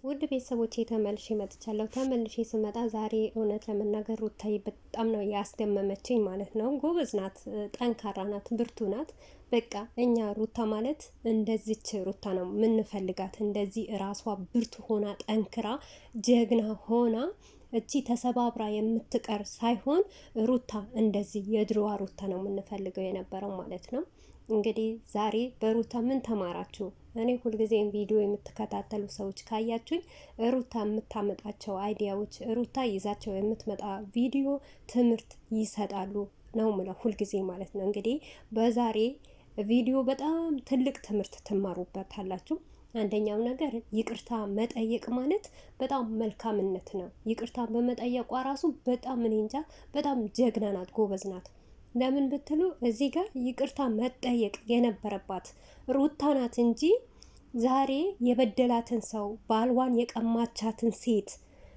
ውድ ቤተሰቦቼ ተመልሼ መጥቻለሁ። ተመልሼ ስመጣ ዛሬ እውነት ለመናገር ሩታዬ በጣም ነው ያስደመመችኝ ማለት ነው። ጎበዝ ናት፣ ጠንካራ ናት፣ ብርቱ ናት። በቃ እኛ ሩታ ማለት እንደዚች ሩታ ነው የምንፈልጋት። እንደዚህ ራሷ ብርቱ ሆና ጠንክራ ጀግና ሆና እቺ ተሰባብራ የምትቀር ሳይሆን ሩታ እንደዚህ የድሮዋ ሩታ ነው የምንፈልገው የነበረው ማለት ነው። እንግዲህ ዛሬ በሩታ ምን ተማራችሁ? እኔ ሁልጊዜም ቪዲዮ የምትከታተሉ ሰዎች ካያችሁኝ ሩታ የምታመጣቸው አይዲያዎች፣ ሩታ ይዛቸው የምትመጣ ቪዲዮ ትምህርት ይሰጣሉ ነው ምለው ሁልጊዜ ማለት ነው። እንግዲህ በዛሬ ቪዲዮ በጣም ትልቅ ትምህርት ትማሩበታላችሁ። አንደኛው ነገር ይቅርታ መጠየቅ ማለት በጣም መልካምነት ነው። ይቅርታ በመጠየቋ ራሱ በጣም እኔ እንጃ በጣም ጀግና ናት፣ ጎበዝ ናት። ለምን ብትሉ እዚህ ጋር ይቅርታ መጠየቅ የነበረባት ሩታ ናት እንጂ ዛሬ የበደላትን ሰው ባልዋን የቀማቻትን ሴት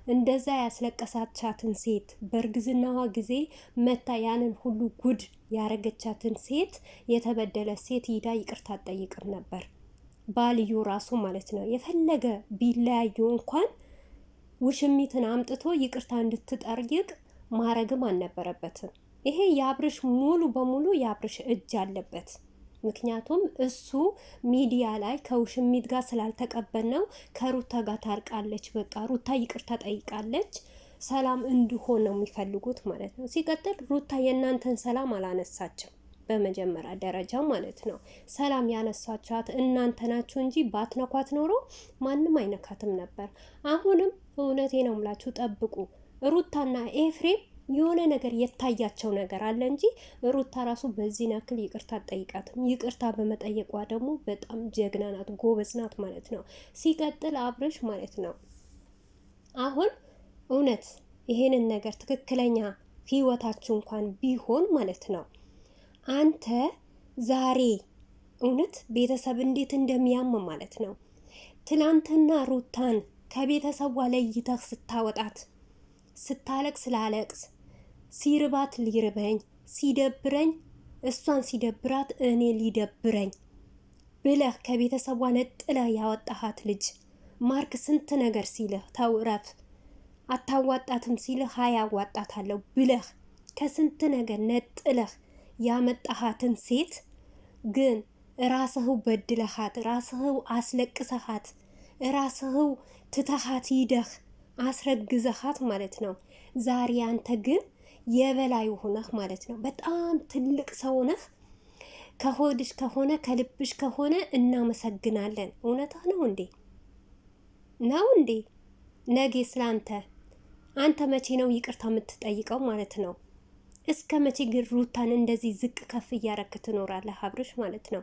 እንደዛ ያስለቀሳቻትን ሴት በእርግዝናዋ ጊዜ መታ ያንን ሁሉ ጉድ ያረገቻትን ሴት የተበደለ ሴት ሂዳ ይቅርታ አትጠይቅም ነበር። ባልዩ ራሱ ማለት ነው የፈለገ ቢለያዩ እንኳን ውሽሚትን አምጥቶ ይቅርታ እንድትጠይቅ ማረግም አልነበረበትም። ይሄ የአብርሽ ሙሉ በሙሉ የአብርሽ እጅ አለበት። ምክንያቱም እሱ ሚዲያ ላይ ከውሽሚት ጋር ስላልተቀበልነው ከሩታ ጋር ታርቃለች። በቃ ሩታ ይቅርታ ጠይቃለች። ሰላም እንዲሆን ነው የሚፈልጉት ማለት ነው። ሲቀጥል ሩታ የእናንተን ሰላም አላነሳችም። በመጀመሪያ ደረጃ ማለት ነው ሰላም ያነሳቻት እናንተ ናችሁ እንጂ ባትነኳት ኖሮ ማንም አይነካትም ነበር። አሁንም እውነቴ ነው ምላችሁ ጠብቁ። ሩታና ኤፍሬም የሆነ ነገር የታያቸው ነገር አለ እንጂ ሩታ ራሱ በዚህ ያክል ይቅርታ አትጠይቃትም። ይቅርታ በመጠየቋ ደግሞ በጣም ጀግና ናት፣ ጎበዝ ናት ማለት ነው። ሲቀጥል አብርሽ ማለት ነው አሁን እውነት ይሄንን ነገር ትክክለኛ ህይወታችሁ እንኳን ቢሆን ማለት ነው አንተ ዛሬ እውነት ቤተሰብ እንዴት እንደሚያም ማለት ነው። ትናንትና ሩታን ከቤተሰቧ ለይተህ ስታወጣት ስታለቅስ ላለቅስ ሲርባት ሊርበኝ ሲደብረኝ እሷን ሲደብራት እኔ ሊደብረኝ ብለህ ከቤተሰቧ ነጥለህ ያወጣሃት ልጅ ማርክ ስንት ነገር ሲልህ ተውረፍ አታዋጣትም ሲልህ አዋጣታለሁ ብለህ ከስንት ነገር ነጥለህ ያመጣሃትን ሴት ግን ራስህው በድለሃት፣ ራስህው አስለቅሰሃት፣ ራስህው ትተሃት ሂደህ አስረግዘሃት ማለት ነው። ዛሬ አንተ ግን የበላይ ሆነህ ማለት ነው በጣም ትልቅ ሰው ነህ። ከሆድሽ ከሆነ ከልብሽ ከሆነ እናመሰግናለን። እውነትህ ነው እንዴ? ነው እንዴ? ነገ ስላንተ አንተ መቼ ነው ይቅርታ የምትጠይቀው ማለት ነው? እስከ መቼ ግን ሩታን እንደዚህ ዝቅ ከፍ እያረክ ትኖራለህ አብርሽ ማለት ነው?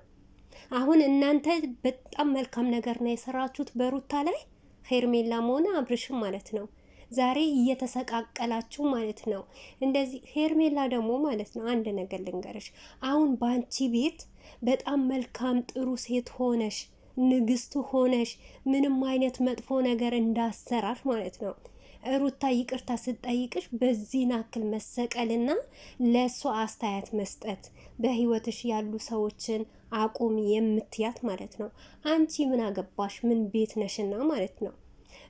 አሁን እናንተ በጣም መልካም ነገር ነው የሰራችሁት በሩታ ላይ ሄርሜላም ሆነ አብርሽም ማለት ነው። ዛሬ እየተሰቃቀላችሁ ማለት ነው። እንደዚህ ሄርሜላ ደግሞ ማለት ነው አንድ ነገር ልንገርሽ፣ አሁን በአንቺ ቤት በጣም መልካም ጥሩ ሴት ሆነሽ ንግስት ሆነሽ ምንም አይነት መጥፎ ነገር እንዳሰራሽ ማለት ነው ሩታ ይቅርታ ስትጠይቅሽ በዚህ ናክል መሰቀልና ለእሷ አስተያየት መስጠት በህይወትሽ ያሉ ሰዎችን አቁም የምትያት ማለት ነው። አንቺ ምን አገባሽ? ምን ቤት ነሽና ማለት ነው።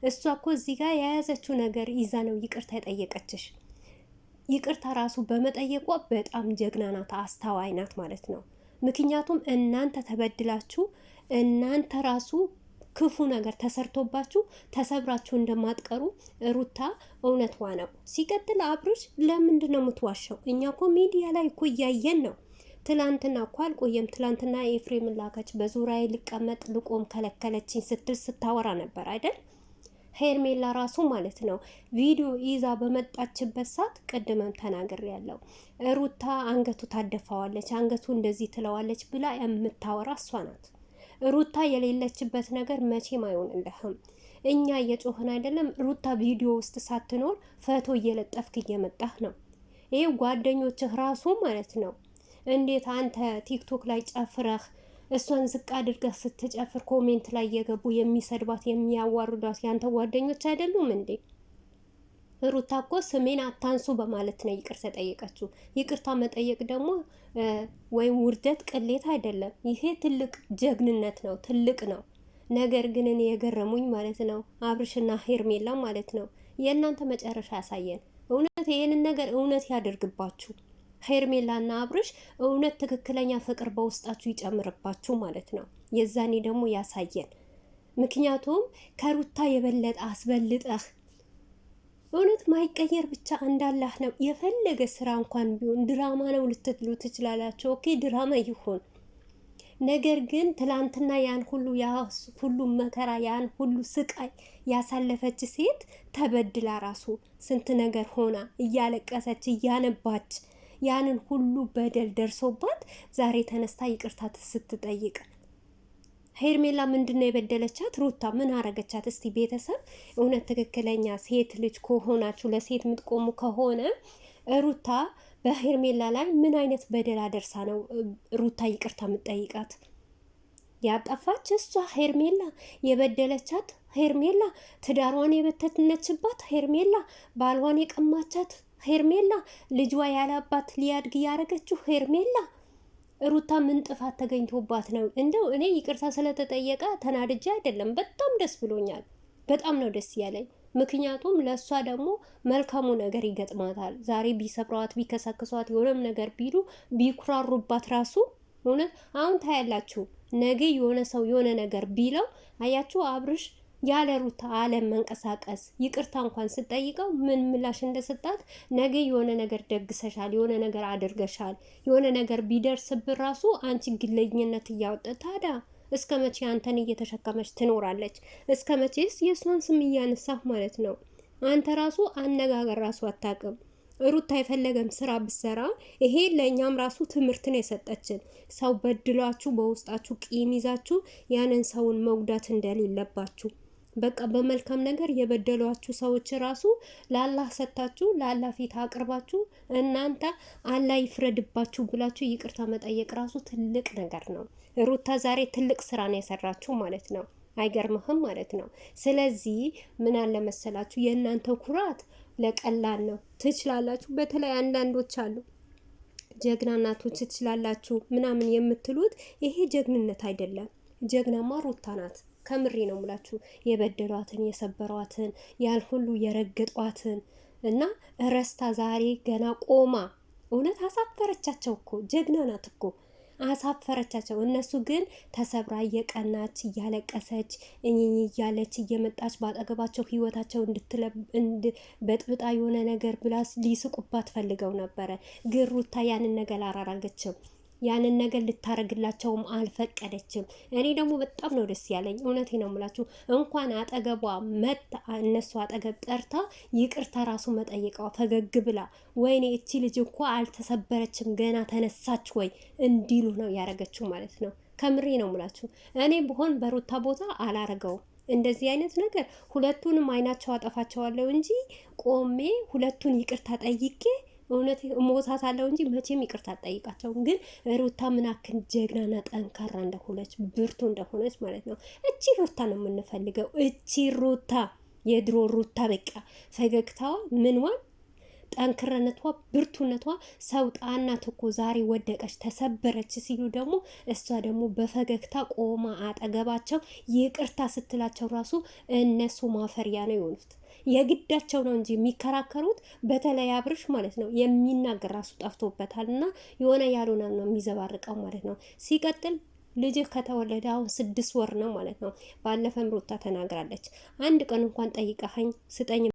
እሷ እኮ እዚህ ጋር የያዘችው ነገር ይዛ ነው ይቅርታ የጠየቀችሽ። ይቅርታ ራሱ በመጠየቋ በጣም ጀግና ናት፣ አስተዋይ ናት ማለት ነው። ምክንያቱም እናንተ ተበድላችሁ እናንተ ራሱ ክፉ ነገር ተሰርቶባችሁ ተሰብራችሁ እንደማትቀሩ ሩታ እውነቷ ነው። ሲቀጥል አብርሽ ለምንድን ነው የምትዋሸው? እኛ እኮ ሚዲያ ላይ እኮ እያየን ነው። ትላንትና እኮ አልቆየም። ትላንትና ኤፍሬም ላከች፣ በዙሪያዬ ልቀመጥ ልቆም ከለከለችኝ ስትል ስታወራ ነበር አይደል? ሄርሜላ ራሱ ማለት ነው ቪዲዮ ይዛ በመጣችበት ሰዓት ቅድመም ተናግር ያለው ሩታ አንገቱ ታደፋዋለች፣ አንገቱ እንደዚህ ትለዋለች ብላ የምታወራ እሷ ናት። ሩታ የሌለችበት ነገር መቼም አይሆንልህም። እኛ እየጮህን አይደለም። ሩታ ቪዲዮ ውስጥ ሳትኖር ፈቶ እየለጠፍክ እየመጣህ ነው። ይሄ ጓደኞችህ ራሱ ማለት ነው እንዴት አንተ ቲክቶክ ላይ ጨፍረህ እሷን ዝቅ አድርገህ ስትጨፍር ኮሜንት ላይ እየገቡ የሚሰድባት የሚያዋርዷት ያንተ ጓደኞች አይደሉም እንዴ? ሩታ እኮ ስሜን አታንሱ በማለት ነው ይቅርታ ጠየቀችው። ይቅርታ መጠየቅ ደግሞ ወይም ውርደት ቅሌት አይደለም። ይሄ ትልቅ ጀግንነት ነው፣ ትልቅ ነው። ነገር ግን እኔ የገረሙኝ ማለት ነው አብርሽና ሄርሜላ ማለት ነው የእናንተ መጨረሻ ያሳየን። እውነት ይሄንን ነገር እውነት ያደርግባችሁ። ሄርሜላና አብርሽ እውነት ትክክለኛ ፍቅር በውስጣችሁ ይጨምርባችሁ ማለት ነው። የዛኔ ደግሞ ያሳየን። ምክንያቱም ከሩታ የበለጠ አስበልጠህ እውነት ማይቀየር ብቻ እንዳላህ ነው። የፈለገ ስራ እንኳን ቢሆን ድራማ ነው ልትሉ ትችላላችሁ። ኦኬ ድራማ ይሁን፣ ነገር ግን ትላንትና ያን ሁሉ ሁሉ መከራ ያን ሁሉ ስቃይ ያሳለፈች ሴት ተበድላ ራሱ ስንት ነገር ሆና እያለቀሰች እያነባች ያንን ሁሉ በደል ደርሶባት ዛሬ ተነስታ ይቅርታ ስትጠይቅ ሄርሜላ ምንድን ነው የበደለቻት? ሩታ ምን አረገቻት? እስቲ ቤተሰብ እውነት ትክክለኛ ሴት ልጅ ከሆናችሁ ለሴት የምትቆሙ ከሆነ ሩታ በሄርሜላ ላይ ምን አይነት በደል አደርሳ ነው ሩታ ይቅርታ የምትጠይቃት? ያጠፋች እሷ ሄርሜላ፣ የበደለቻት ሄርሜላ፣ ትዳሯን የበተነችባት ሄርሜላ፣ ባልዋን የቀማቻት ሄርሜላ፣ ልጇ ያለ አባት ሊያድግ ያደረገችው ሄርሜላ። ሩታ ምን ጥፋት ተገኝቶባት ነው? እንደው እኔ ይቅርታ ስለተጠየቀ ተናድጄ አይደለም፣ በጣም ደስ ብሎኛል። በጣም ነው ደስ ያለኝ። ምክንያቱም ለእሷ ደግሞ መልካሙ ነገር ይገጥማታል። ዛሬ ቢሰብረዋት፣ ቢከሳክሷት፣ የሆነም ነገር ቢሉ ቢኩራሩባት ራሱ እውነት አሁን ታያላችሁ። ነገ የሆነ ሰው የሆነ ነገር ቢለው አያችሁ አብርሽ ያለ ሩታ አለም መንቀሳቀስ ይቅርታ እንኳን ስጠይቀው ምን ምላሽ እንደሰጣት፣ ነገ የሆነ ነገር ደግሰሻል፣ የሆነ ነገር አድርገሻል፣ የሆነ ነገር ቢደርስብን ራሱ አንቺ ግለኝነት እያወጣ ታዲያ እስከ መቼ አንተን እየተሸከመች ትኖራለች? እስከ መቼስ የእሷን ስም እያነሳህ ማለት ነው? አንተ ራሱ አነጋገር ራሱ አታውቅም። ሩታ የፈለገም ስራ ብሰራ ይሄ ለእኛም ራሱ ትምህርትን የሰጠችን ሰው በድሏችሁ በውስጣችሁ ቂም ይዛችሁ ያንን ሰውን መጉዳት እንደሌለባችሁ በቃ በመልካም ነገር የበደሏችሁ ሰዎች ራሱ ለአላህ ሰጥታችሁ ለአላህ ፊት አቅርባችሁ እናንተ አላህ ይፍረድባችሁ ብላችሁ ይቅርታ መጠየቅ ራሱ ትልቅ ነገር ነው። ሩታ ዛሬ ትልቅ ስራ ነው የሰራችሁ ማለት ነው። አይገርምህም ማለት ነው። ስለዚህ ምን አለ መሰላችሁ የእናንተ ኩራት ለቀላል ነው። ትችላላችሁ። በተለይ አንዳንዶች አሉ ጀግና እናቶች ትችላላችሁ ምናምን የምትሉት ይሄ ጀግንነት አይደለም። ጀግናማ ሩታ ናት። ከምሬ ነው ሙላችሁ። የበደሏትን የሰበሯትን ያን ሁሉ የረገጧትን እና ረስታ ዛሬ ገና ቆማ እውነት አሳፈረቻቸው እኮ። ጀግና ናት እኮ አሳፈረቻቸው። እነሱ ግን ተሰብራ እየቀናች እያለቀሰች እኝኝ እያለች እየመጣች ባጠገባቸው ህይወታቸው በጥብጣ የሆነ ነገር ብላ ሊስቁባት ፈልገው ነበረ። ግን ሩታ ያንን ነገር አላራገችም። ያንን ነገር ልታረግላቸውም አልፈቀደችም። እኔ ደግሞ በጣም ነው ደስ ያለኝ። እውነቴ ነው የምላችሁ። እንኳን አጠገቧ መጣ እነሱ አጠገብ ጠርታ ይቅርታ ራሱ መጠየቀዋ ፈገግ ብላ ወይኔ እቺ ልጅ እኮ አልተሰበረችም ገና ተነሳች ወይ እንዲሉ ነው ያረገችው ማለት ነው። ከምሬ ነው የምላችሁ። እኔ ብሆን በሩታ ቦታ አላረገውም እንደዚህ አይነት ነገር። ሁለቱንም አይናቸው አጠፋቸዋለሁ እንጂ ቆሜ ሁለቱን ይቅርታ ጠይቄ እውነት ሞታት አለው እንጂ መቼም ይቅርታ አጠይቃቸውም። ግን ሩታ ምን አክል ጀግናና ጠንካራ እንደሆነች ብርቱ እንደሆነች ማለት ነው። እቺ ሩታ ነው የምንፈልገው። እቺ ሩታ የድሮ ሩታ በቃ ፈገግታዋ ምንዋን ጠንክረነቷ ብርቱነቷ ሰው ጣናት እኮ ዛሬ ወደቀች ተሰበረች ሲሉ ደግሞ እሷ ደግሞ በፈገግታ ቆማ አጠገባቸው ይቅርታ ስትላቸው ራሱ እነሱ ማፈሪያ ነው የሆኑት። የግዳቸው ነው እንጂ የሚከራከሩት በተለይ አብርሽ ማለት ነው የሚናገር ራሱ ጠፍቶበታል። እና የሆነ ያልሆነ ነው የሚዘባርቀው ማለት ነው። ሲቀጥል ልጅህ ከተወለደ አሁን 6 ወር ነው ማለት ነው። ባለፈም ሩታ ተናግራለች። አንድ ቀን እንኳን ጠይቀኸኝ ስጠኝ